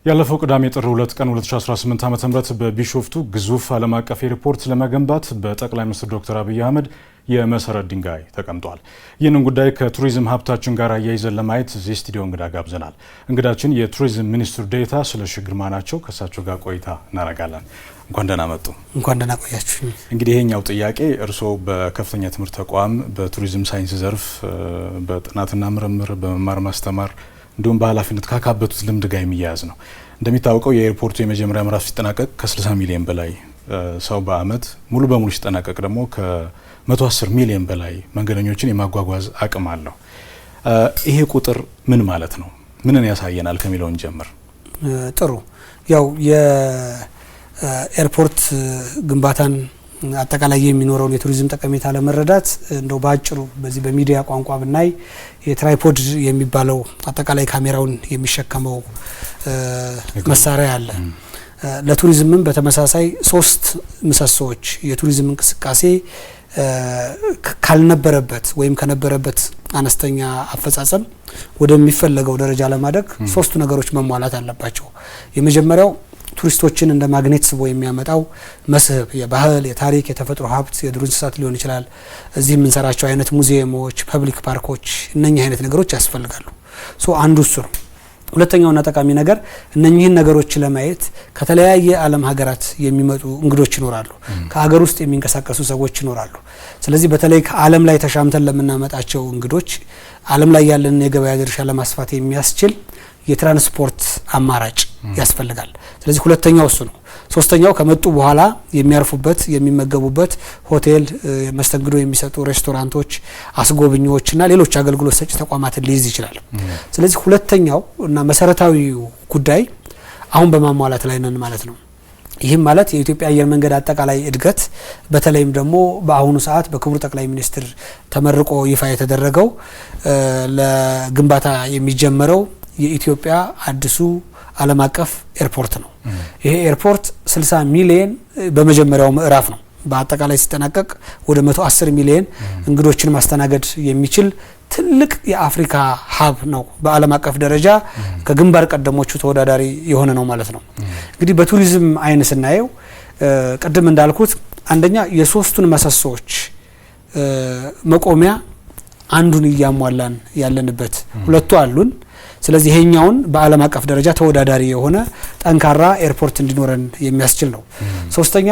ያለፈው ቅዳሜ ጥር 2 ቀን 2018 ዓ.ም በቢሾፍቱ ግዙፍ ዓለም አቀፍ ኤርፖርት ለመገንባት በጠቅላይ ሚኒስትር ዶክተር አብይ አህመድ የመሰረት ድንጋይ ተቀምጧል። ይህንን ጉዳይ ከቱሪዝም ሀብታችን ጋር አያይዘን ለማየት እዚህ ስቱዲዮ እንግዳ ጋብዘናል። እንግዳችን የቱሪዝም ሚኒስትር ዴኤታ ስለሺ ግርማ ናቸው። ከእሳቸው ጋር ቆይታ እናደርጋለን። እንኳን ደህና መጡ። እንኳን ደህና ቆያችሁ። እንግዲህ ይሄኛው ጥያቄ እርስዎ በከፍተኛ ትምህርት ተቋም በቱሪዝም ሳይንስ ዘርፍ በጥናትና ምርምር በመማር ማስተማር እንዲሁም በኃላፊነት ካካበቱት ልምድ ጋር የሚያያዝ ነው። እንደሚታወቀው የኤርፖርቱ የመጀመሪያ ምዕራፍ ሲጠናቀቅ ከ60 ሚሊዮን በላይ ሰው በአመት ሙሉ በሙሉ ሲጠናቀቅ ደግሞ ከ110 ሚሊዮን በላይ መንገደኞችን የማጓጓዝ አቅም አለው። ይሄ ቁጥር ምን ማለት ነው? ምንን ያሳየናል ከሚለውን ጀምር። ጥሩ። ያው የኤርፖርት ግንባታን አጠቃላይ የሚኖረውን የቱሪዝም ጠቀሜታ ለመረዳት እንደው ባጭሩ በዚህ በሚዲያ ቋንቋ ብናይ የትራይፖድ የሚባለው አጠቃላይ ካሜራውን የሚሸከመው መሳሪያ አለ። ለቱሪዝምም በተመሳሳይ 3 ምሰሶዎች የቱሪዝም እንቅስቃሴ ካልነበረበት ወይም ከነበረበት አነስተኛ አፈጻጸም ወደሚፈለገው ደረጃ ለማደግ 3 ነገሮች መሟላት አለባቸው። የመጀመሪያው ቱሪስቶችን እንደ ማግኔት ስቦ የሚያመጣው መስህብ የባህል፣ የታሪክ፣ የተፈጥሮ ሀብት፣ የዱር እንስሳት ሊሆን ይችላል። እዚህ የምንሰራቸው አይነት ሙዚየሞች፣ ፐብሊክ ፓርኮች እነኚህ አይነት ነገሮች ያስፈልጋሉ። አንዱ እሱ ነው። ሁለተኛውና ጠቃሚ ነገር እነኚህን ነገሮች ለማየት ከተለያየ ዓለም ሀገራት የሚመጡ እንግዶች ይኖራሉ። ከሀገር ውስጥ የሚንቀሳቀሱ ሰዎች ይኖራሉ። ስለዚህ በተለይ ከዓለም ላይ ተሻምተን ለምናመጣቸው እንግዶች ዓለም ላይ ያለንን የገበያ ድርሻ ለማስፋት የሚያስችል የትራንስፖርት አማራጭ ያስፈልጋል። ስለዚህ ሁለተኛው እሱ ነው። ሶስተኛው ከመጡ በኋላ የሚያርፉበት የሚመገቡበት ሆቴል፣ መስተንግዶ የሚሰጡ ሬስቶራንቶች፣ አስጎብኚዎችና ሌሎች አገልግሎት ሰጪ ተቋማትን ሊይዝ ይችላል። ስለዚህ ሁለተኛው እና መሰረታዊው ጉዳይ አሁን በማሟላት ላይ ነን ማለት ነው። ይህም ማለት የኢትዮጵያ አየር መንገድ አጠቃላይ እድገት በተለይም ደግሞ በአሁኑ ሰዓት በክቡር ጠቅላይ ሚኒስትር ተመርቆ ይፋ የተደረገው ለግንባታ የሚጀመረው የኢትዮጵያ አዲሱ ዓለም አቀፍ ኤርፖርት ነው። ይሄ ኤርፖርት 60 ሚሊዮን በመጀመሪያው ምዕራፍ ነው። በአጠቃላይ ሲጠናቀቅ ወደ 110 ሚሊዮን እንግዶችን ማስተናገድ የሚችል ትልቅ የአፍሪካ ሀብ ነው። በዓለም አቀፍ ደረጃ ከግንባር ቀደሞቹ ተወዳዳሪ የሆነ ነው ማለት ነው። እንግዲህ በቱሪዝም አይን ስናየው ቅድም እንዳልኩት አንደኛ የሶስቱን መሰሶች መቆሚያ አንዱን እያሟላን ያለንበት ሁለቱ አሉን። ስለዚህ ይሄኛውን በዓለም አቀፍ ደረጃ ተወዳዳሪ የሆነ ጠንካራ ኤርፖርት እንዲኖረን የሚያስችል ነው። ሶስተኛ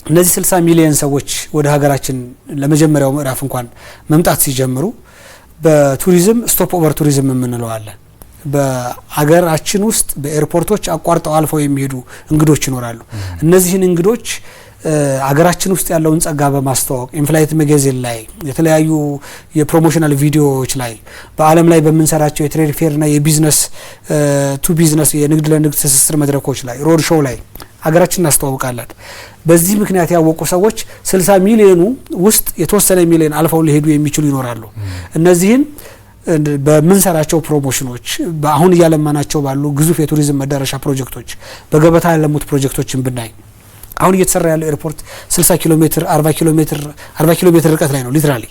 እነዚህ 60 ሚሊዮን ሰዎች ወደ ሀገራችን ለመጀመሪያው ምዕራፍ እንኳን መምጣት ሲጀምሩ በቱሪዝም ስቶፕ ኦቨር ቱሪዝም የምንለው አለ። በአገራችን ውስጥ በኤርፖርቶች አቋርጠው አልፈው የሚሄዱ እንግዶች ይኖራሉ። እነዚህን እንግዶች አገራችን ውስጥ ያለውን ጸጋ በማስተዋወቅ ኢንፍላይት መጋዚን ላይ የተለያዩ የፕሮሞሽናል ቪዲዮዎች ላይ በዓለም ላይ በምንሰራቸው የትሬድ ፌርና የቢዝነስ ቱ ቢዝነስ የንግድ ለንግድ ትስስር መድረኮች ላይ ሮድ ሾው ላይ አገራችን እናስተዋውቃለን። በዚህ ምክንያት ያወቁ ሰዎች 60 ሚሊዮኑ ውስጥ የተወሰነ ሚሊዮን አልፈው ሊሄዱ የሚችሉ ይኖራሉ። እነዚህን በምንሰራቸው ፕሮሞሽኖች በአሁን እያለማናቸው ባሉ ግዙፍ የቱሪዝም መዳረሻ ፕሮጀክቶች በገበታ ያለሙት ፕሮጀክቶችን ብናይ አሁን እየተሰራ ያለው ኤርፖርት 60 ኪሎ ሜትር 40 ኪሎ ሜትር ርቀት ላይ ነው ሊትራሊ።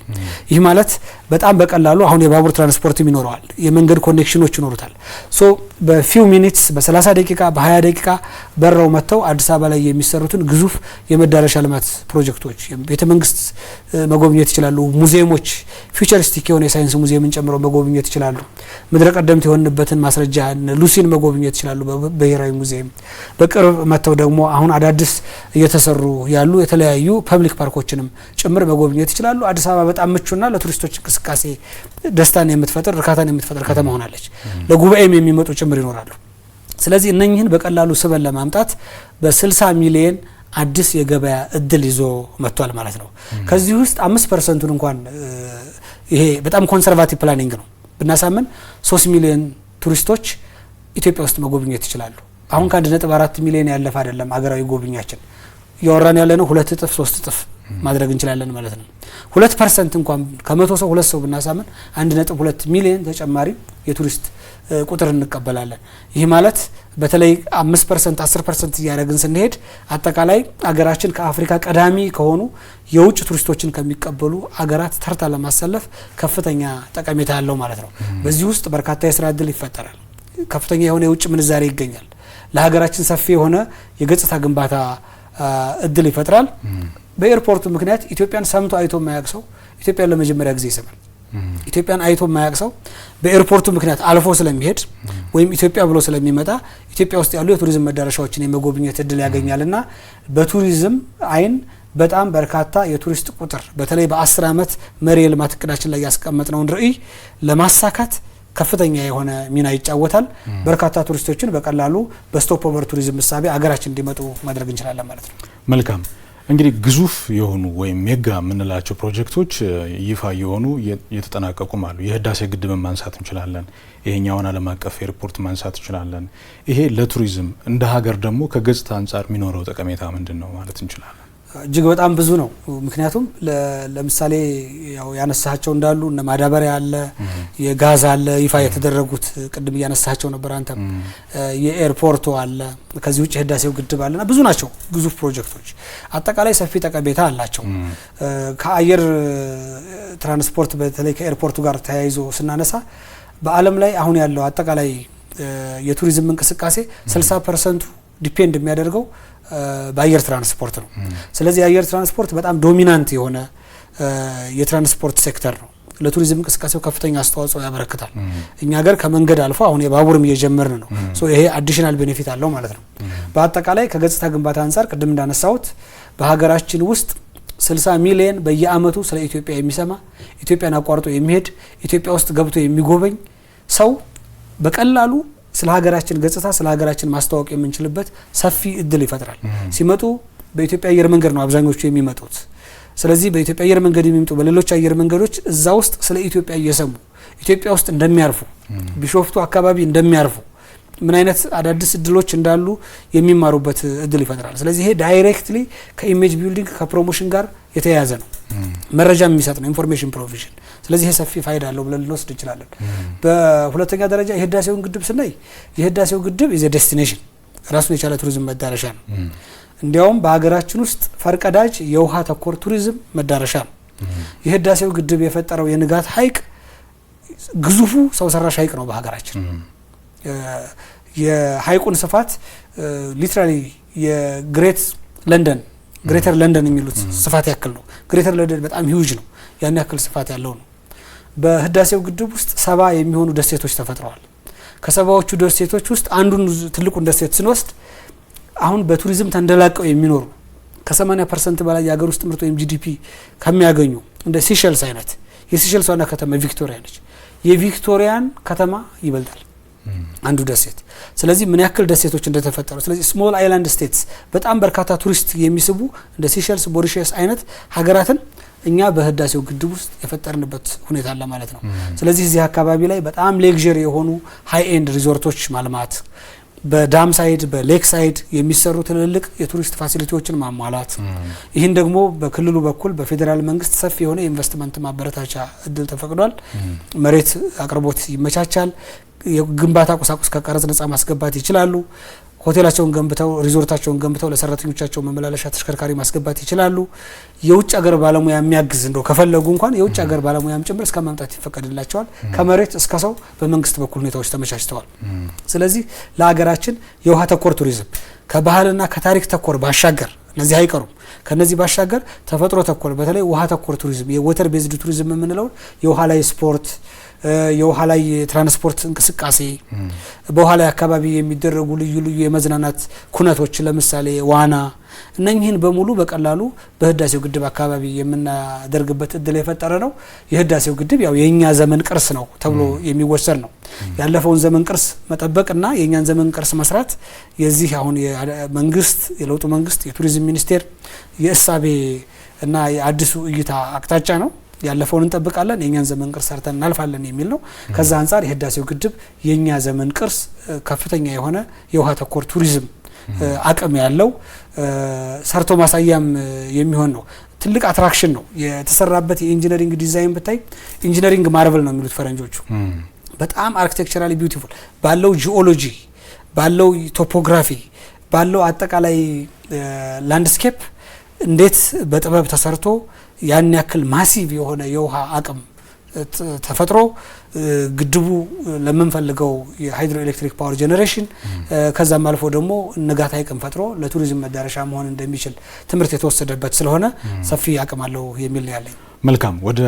ይህ ማለት በጣም በቀላሉ አሁን የባቡር ትራንስፖርትም ይኖረዋል፣ የመንገድ ኮኔክሽኖች ይኖሩታል። በፊው ሚኒትስ በ30 ደቂቃ በ20 ደቂቃ በረው መጥተው አዲስ አበባ ላይ የሚሰሩትን ግዙፍ የመዳረሻ ልማት ፕሮጀክቶች ቤተ መንግስት መጎብኘት ይችላሉ። ሙዚየሞች ፊውቸሪስቲክ የሆነ የሳይንስ ሙዚየምን ጨምሮ መጎብኘት ይችላሉ። ምድረ ቀደምት የሆንበትን ማስረጃ ሉሲን መጎብኘት ይችላሉ በብሔራዊ ሙዚየም። በቅርብ መጥተው ደግሞ አሁን አዳዲስ እየተሰሩ ያሉ የተለያዩ ፐብሊክ ፓርኮችንም ጭምር መጎብኘት ይችላሉ። አዲስ አበባ በጣም ምቹና ለቱሪስቶች እንቅስቃሴ ደስታን የምትፈጥር እርካታን የምትፈጥር ከተማ ሆናለች። ለጉባኤም የሚመጡ ጭምር ይኖራሉ። ስለዚህ እነኚህን በቀላሉ ስበን ለማምጣት በ60 ሚሊዮን አዲስ የገበያ እድል ይዞ መጥቷል ማለት ነው። ከዚህ ውስጥ 5% እንኳን ይሄ በጣም ኮንሰርቫቲቭ ፕላኒንግ ነው ብናሳምን 3 ሚሊዮን ቱሪስቶች ኢትዮጵያ ውስጥ መጎብኘት ይችላሉ። አሁን ከ1.4 ሚሊዮን ያለፈ አይደለም አገራዊ ጎብኛችን ያወራን ያለ ነው 2 እጥፍ 3 እጥፍ ማድረግ እንችላለን ማለት ነው። 2% እንኳን ከ100 ሰው 2 ሰው ብናሳምን 1.2 ሚሊዮን ተጨማሪ የቱሪስት ቁጥር እንቀበላለን። ይህ ማለት በተለይ 5% 10% እያደረግን ስንሄድ አጠቃላይ አገራችን ከአፍሪካ ቀዳሚ ከሆኑ የውጭ ቱሪስቶችን ከሚቀበሉ አገራት ተርታ ለማሰለፍ ከፍተኛ ጠቀሜታ ያለው ማለት ነው። በዚህ ውስጥ በርካታ የስራ እድል ይፈጠራል። ከፍተኛ የሆነ የውጭ ምንዛሬ ይገኛል። ለሀገራችን ሰፊ የሆነ የገጽታ ግንባታ እድል ይፈጥራል። በኤርፖርቱ ምክንያት ኢትዮጵያን ሰምቶ አይቶ የማያውቅ ሰው ኢትዮጵያን ለመጀመሪያ ጊዜ ይሰማል። ኢትዮጵያን አይቶ የማያውቅ ሰው በኤርፖርቱ ምክንያት አልፎ ስለሚሄድ ወይም ኢትዮጵያ ብሎ ስለሚመጣ ኢትዮጵያ ውስጥ ያሉ የቱሪዝም መዳረሻዎችን የመጎብኘት እድል ያገኛልና በቱሪዝም አይን በጣም በርካታ የቱሪስት ቁጥር በተለይ በ10 ዓመት መሪ የልማት እቅዳችን ላይ ያስቀመጥነውን ራዕይ ለማሳካት ከፍተኛ የሆነ ሚና ይጫወታል። በርካታ ቱሪስቶችን በቀላሉ በስቶፕ ኦቨር ቱሪዝም ምሳሌ አገራችን እንዲመጡ ማድረግ እንችላለን ማለት ነው። መልካም እንግዲህ ግዙፍ የሆኑ ወይም ሜጋ የምንላቸው ፕሮጀክቶች ይፋ የሆኑ የተጠናቀቁም አሉ። የህዳሴ ግድብን ማንሳት እንችላለን። ይሄኛውን ዓለም አቀፍ ኤርፖርት ማንሳት እንችላለን። ይሄ ለቱሪዝም እንደ ሀገር ደግሞ ከገጽታ አንጻር የሚኖረው ጠቀሜታ ምንድነው ማለት እንችላለን? እጅግ በጣም ብዙ ነው። ምክንያቱም ለምሳሌ ያው ያነሳቸው እንዳሉ እነ ማዳበሪያ አለ፣ የጋዝ አለ ይፋ የተደረጉት ቅድም ያነሳቸው ነበር አንተ፣ የኤርፖርቱ አለ፣ ከዚህ ውጭ ህዳሴው ግድብ አለና ብዙ ናቸው ግዙፍ ፕሮጀክቶች። አጠቃላይ ሰፊ ጠቀሜታ አላቸው። ከአየር ትራንስፖርት በተለይ ከኤርፖርቱ ጋር ተያይዞ ስናነሳ በዓለም ላይ አሁን ያለው አጠቃላይ የቱሪዝም እንቅስቃሴ 60% ዲፔንድ የሚያደርገው በአየር ትራንስፖርት ነው። ስለዚህ የአየር ትራንስፖርት በጣም ዶሚናንት የሆነ የትራንስፖርት ሴክተር ነው። ለቱሪዝም እንቅስቃሴው ከፍተኛ አስተዋጽኦ ያበረክታል። እኛ ሀገር ከመንገድ አልፎ አሁን የባቡርም እየጀመርን ነው። ይሄ አዲሽናል ቤኔፊት አለው ማለት ነው። በአጠቃላይ ከገጽታ ግንባታ አንጻር ቅድም እንዳነሳሁት በሀገራችን ውስጥ 60 ሚሊዮን በየአመቱ ስለ ኢትዮጵያ የሚሰማ ኢትዮጵያን አቋርጦ የሚሄድ ኢትዮጵያ ውስጥ ገብቶ የሚጎበኝ ሰው በቀላሉ ስለ ሀገራችን ገጽታ ስለ ሀገራችን ማስተዋወቅ የምንችልበት ሰፊ እድል ይፈጥራል። ሲመጡ በኢትዮጵያ አየር መንገድ ነው አብዛኞቹ የሚመጡት። ስለዚህ በኢትዮጵያ አየር መንገድ የሚመጡ በሌሎች አየር መንገዶች እዛ ውስጥ ስለ ኢትዮጵያ እየሰሙ ኢትዮጵያ ውስጥ እንደሚያርፉ ቢሾፍቱ አካባቢ እንደሚያርፉ ምን አይነት አዳዲስ እድሎች እንዳሉ የሚማሩበት እድል ይፈጥራል። ስለዚህ ይሄ ዳይሬክትሊ ከኢሜጅ ቢልዲንግ ከፕሮሞሽን ጋር የተያያዘ ነው። መረጃ የሚሰጥ ነው፣ ኢንፎርሜሽን ፕሮቪዥን። ስለዚህ ይሄ ሰፊ ፋይዳ አለው ብለን ልንወስድ እንችላለን። በሁለተኛ ደረጃ የህዳሴውን ግድብ ስናይ የህዳሴው ግድብ ኢዝ ዴስቲኔሽን ራሱን የቻለ ቱሪዝም መዳረሻ ነው። እንዲያውም በሀገራችን ውስጥ ፈርቀዳጅ የውሃ ተኮር ቱሪዝም መዳረሻ ነው። የህዳሴው ግድብ የፈጠረው የንጋት ሐይቅ ግዙፉ ሰው ሰራሽ ሐይቅ ነው በሀገራችን። የሐይቁን ስፋት ሊትራሊ ግሬተር ለንደን የሚሉት ስፋት ያክል ነው። ግሬተር ለንደን በጣም ሂውጅ ነው። ያን ያክል ስፋት ያለው ነው። በህዳሴው ግድብ ውስጥ 70 የሚሆኑ ደሴቶች ተፈጥረዋል። ከ70ዎቹ ደሴቶች ውስጥ አንዱን ትልቁን ደሴት ስንወስድ አሁን በቱሪዝም ተንደላቀው የሚኖሩ ከ80% በላይ የሀገር ውስጥ ምርት ወይም ጂዲፒ ከሚያገኙ እንደ ሲሸልስ አይነት የሲሸልስ ዋና ከተማ ቪክቶሪያ ነች። የቪክቶሪያን ከተማ ይበልጣል አንዱ ደሴት። ስለዚህ ምን ያክል ደሴቶች እንደተፈጠሩ ስለዚህ ስሞል አይላንድ ስቴትስ በጣም በርካታ ቱሪስት የሚስቡ እንደ ሲሸልስ ቦሪሺየስ አይነት ሀገራትን እኛ በህዳሴው ግድብ ውስጥ የፈጠርንበት ሁኔታ አለ ማለት ነው። ስለዚህ እዚህ አካባቢ ላይ በጣም ሌክዠሪ የሆኑ ሃይ ኤንድ ሪዞርቶች ማልማት፣ በዳም ሳይድ በሌክ ሳይድ የሚሰሩ ትልልቅ የቱሪስት ፋሲሊቲዎችን ማሟላት፣ ይህን ደግሞ በክልሉ በኩል በፌዴራል መንግስት ሰፊ የሆነ ኢንቨስትመንት ማበረታቻ እድል ተፈቅዷል። መሬት አቅርቦት ይመቻቻል። የግንባታ ቁሳቁስ ከቀረጽ ነጻ ማስገባት ይችላሉ። ሆቴላቸውን ገንብተው ሪዞርታቸውን ገንብተው ለሰራተኞቻቸው መመላለሻ ተሽከርካሪ ማስገባት ይችላሉ። የውጭ ሀገር ባለሙያ የሚያግዝ እንደው ከፈለጉ እንኳን የውጭ ሀገር ባለሙያም ጭምር እስከ ማምጣት ይፈቀድላቸዋል። ከመሬት እስከ ሰው በመንግስት በኩል ሁኔታዎች ተመቻችተዋል። ስለዚህ ለሀገራችን የውሃ ተኮር ቱሪዝም ከባህልና ከታሪክ ተኮር ባሻገር እነዚህ አይቀሩም። ከነዚህ ባሻገር ተፈጥሮ ተኮር በተለይ ውሃ ተኮር ቱሪዝም የወተር ቤዝድ ቱሪዝም የምንለው የውሃ ላይ ስፖርት፣ የውሃ ላይ ትራንስፖርት እንቅስቃሴ፣ በውሃ ላይ አካባቢ የሚደረጉ ልዩ ልዩ የመዝናናት ኩነቶች ለምሳሌ ዋና፣ እነኚህን በሙሉ በቀላሉ በህዳሴው ግድብ አካባቢ የምናደርግበት እድል የፈጠረ ነው። የህዳሴው ግድብ ያው የኛ ዘመን ቅርስ ነው ተብሎ የሚወሰድ ነው። ያለፈውን ዘመን ቅርስ መጠበቅና የኛን ዘመን ቅርስ መስራት የዚህ አሁን የመንግስት የለውጡ መንግስት የቱሪዝም ሚኒስቴር የእሳቤ እና የአዲሱ እይታ አቅጣጫ ነው። ያለፈውን እንጠብቃለን የኛን ዘመን ቅርስ ሰርተን እናልፋለን የሚል ነው። ከዛ አንፃር የህዳሴው ግድብ የኛ ዘመን ቅርስ ከፍተኛ የሆነ የውሃ ተኮር ቱሪዝም አቅም ያለው ሰርቶ ማሳያም የሚሆን ነው። ትልቅ አትራክሽን ነው የተሰራበት። የኢንጂነሪንግ ዲዛይን ብታይ ኢንጂነሪንግ ማርቨል ነው የሚሉት ፈረንጆቹ። በጣም አርኪቴክቸራሊ ቢዩቲፉል ባለው ጂኦሎጂ፣ ባለው ቶፖግራፊ፣ ባለው አጠቃላይ ላንድስኬፕ እንዴት በጥበብ ተሰርቶ ያን ያክል ማሲቭ የሆነ የውሃ አቅም ተፈጥሮ ግድቡ ለምንፈልገው የሃይድሮ ኤሌክትሪክ ፓወር ጄኔሬሽን ከዛም አልፎ ደግሞ ንጋት ሐይቅን ፈጥሮ ለቱሪዝም መዳረሻ መሆን እንደሚችል ትምህርት የተወሰደበት ስለሆነ ሰፊ አቅም አለው የሚል ነው ያለኝ። መልካም ወደ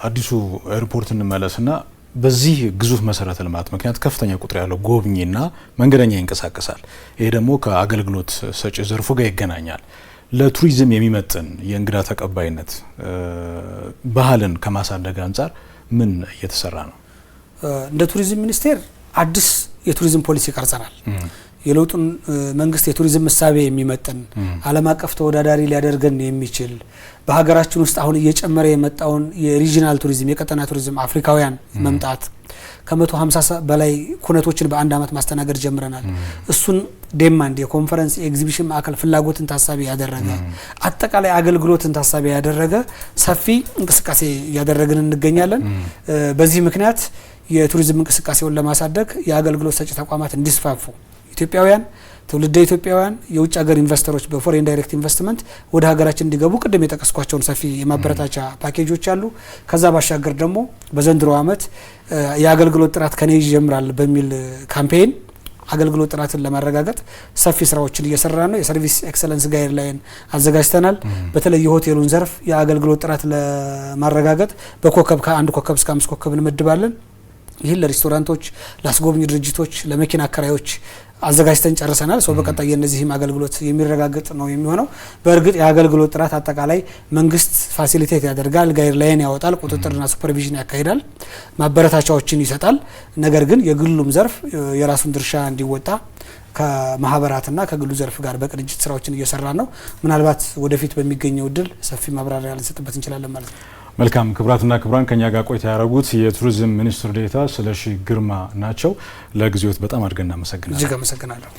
አዲሱ ኤርፖርት እንመለስና በዚህ ግዙፍ መሰረተ ልማት ምክንያት ከፍተኛ ቁጥር ያለው ጎብኚና መንገደኛ ይንቀሳቀሳል። ይሄ ደግሞ ከአገልግሎት ሰጪ ዘርፉ ጋር ይገናኛል። ለቱሪዝም የሚመጥን የእንግዳ ተቀባይነት ባህልን ከማሳደግ አንጻር ምን እየተሰራ ነው? እንደ ቱሪዝም ሚኒስቴር አዲስ የቱሪዝም ፖሊሲ ቀርጸናል። የለውጡን መንግስት የቱሪዝም መሳቢያ የሚመጥን ዓለም አቀፍ ተወዳዳሪ ሊያደርገን የሚችል በሀገራችን ውስጥ አሁን እየጨመረ የመጣውን የሪጂናል ቱሪዝም የቀጠና ቱሪዝም አፍሪካውያን መምጣት ከ150 በላይ ኩነቶችን በአንድ አመት ማስተናገድ ጀምረናል። እሱን ዴማንድ የኮንፈረንስ የኤግዚቢሽን ማዕከል ፍላጎትን ታሳቢ ያደረገ አጠቃላይ አገልግሎትን ታሳቢ ያደረገ ሰፊ እንቅስቃሴ ያደረግን እንገኛለን። በዚህ ምክንያት የቱሪዝም እንቅስቃሴውን ለማሳደግ የአገልግሎት ሰጪ ተቋማት እንዲስፋፉ ኢትዮጵያውያን ትውልደ ኢትዮጵያውያን የውጭ ሀገር ኢንቨስተሮች በፎሬን ዳይሬክት ኢንቨስትመንት ወደ ሀገራችን እንዲገቡ ቅድም የጠቀስኳቸውን ሰፊ የማበረታቻ ፓኬጆች አሉ። ከዛ ባሻገር ደግሞ በዘንድሮ አመት የአገልግሎት ጥራት ከኔ ይጀምራል በሚል ካምፔይን አገልግሎት ጥራትን ለማረጋገጥ ሰፊ ስራዎችን እየሰራ ነው። የሰርቪስ ኤክሰለንስ ጋይድላይን አዘጋጅተናል። በተለይ የሆቴሉን ዘርፍ የአገልግሎት ጥራት ለማረጋገጥ በኮከብ ከ1 ኮከብ እስከ 5 ኮከብ እንመድባለን። ይህን ለሬስቶራንቶች፣ ለአስጎብኝ ድርጅቶች፣ ለመኪና አከራዮች አዘጋጅተን ጨርሰናል። ሰው በቀጣይ የነዚህም አገልግሎት የሚረጋገጥ ነው የሚሆነው። በእርግጥ የአገልግሎት ጥራት አጠቃላይ መንግስት ፋሲሊቴት ያደርጋል፣ ጋይድላይን ያወጣል፣ ቁጥጥርና ሱፐርቪዥን ያካሂዳል፣ ማበረታቻዎችን ይሰጣል። ነገር ግን የግሉም ዘርፍ የራሱን ድርሻ እንዲወጣ ከማህበራትና ከግሉ ዘርፍ ጋር በቅንጅት ስራዎችን እየሰራ ነው። ምናልባት ወደፊት በሚገኘው እድል ሰፊ ማብራሪያ ልንሰጥበት እንችላለን ማለት ነው። መልካም ክቡራትና ክቡራን ከኛ ጋር ቆይታ ያደረጉት የቱሪዝም ሚኒስትር ዴኤታ ስለሺ ግርማ ናቸው። ለጊዜዎት በጣም አድርገን እናመሰግናለን። እጅግ አመሰግናለሁ።